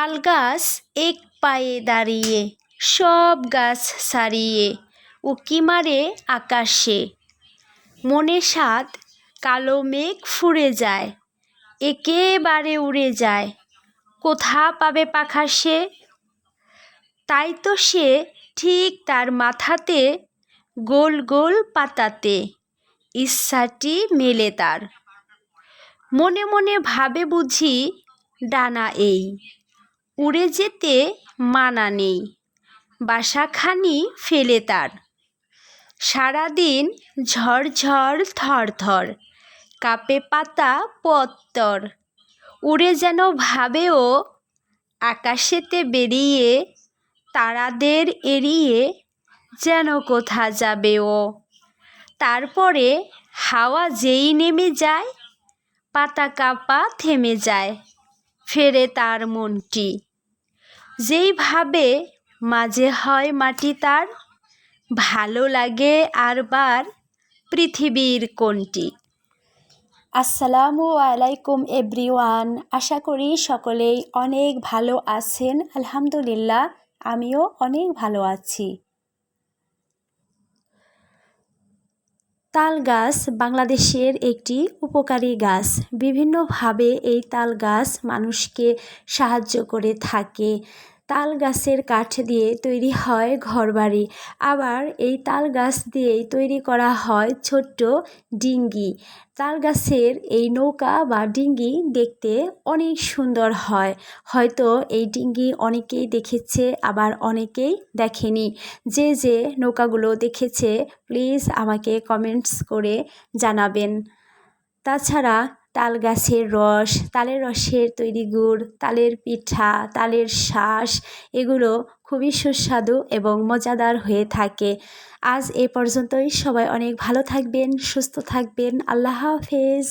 তাল গাছ এক পায়ে দাঁড়িয়ে, সব গাছ ছাড়িয়ে উঁকি মারে আকাশে। মনে সাত কালো মেঘ ফুঁড়ে যায়, একেবারে উড়ে যায়, কোথা পাবে পাখা সে। তাই তো সে ঠিক তার মাথাতে গোল গোল পাতাতে ইচ্ছাটি মেলে তার। মনে মনে ভাবে বুঝি ডানা এই, উড়ে যেতে মানা নেই, বাসাখানি ফেলে তার। সারাদিন ঝড় ঝড় থর থর, কাঁপে পাতা পত্তর। উড়ে যেন ভাবে ও আকাশেতে বেরিয়ে, তারাদের এড়িয়ে যেন কোথা যাবে ও। তারপরে হাওয়া যেই নেমে যায়, পাতা কাঁপা থেমে যায়, ফেরে তার মনটি। যেই ভাবে মাঝে হয় মাটি তার, ভালো লাগে আরবার পৃথিবীর কোনটি। আসসালামু আলাইকুম এভরিওয়ান, আশা করি সকলেই অনেক ভালো আছেন। আলহামদুলিল্লাহ, আমিও অনেক ভালো আছি। তাল গাছ বাংলাদেশের একটি উপকারী গাছ। বিভিন্নভাবে এই তাল গাছ মানুষকে সাহায্য করে থাকে। তাল গাছের কাঠ দিয়ে তৈরি হয় ঘরবাড়ি, আবার এই তাল গাছ দিয়েই তৈরি করা হয় ছোট্ট ডিঙ্গি। তাল গাছের এই নৌকা বা ডিঙ্গি দেখতে অনেক সুন্দর হয়। হয়তো এই ডিঙ্গি অনেকেই দেখেছে, আবার অনেকেই দেখেনি। যে যে নৌকাগুলো দেখেছে প্লিজ আমাকে কমেন্টস করে জানাবেন। তাছাড়া তাল গাছের রস, তালের রসের তৈরি গুড়, তালের পিঠা, তালের শাঁস, এগুলো খুবই সুস্বাদু এবং মজাদার হয়ে থাকে। আজ এ পর্যন্তই। সবাই অনেক ভালো থাকবেন, সুস্থ থাকবেন। আল্লাহ হাফেজ।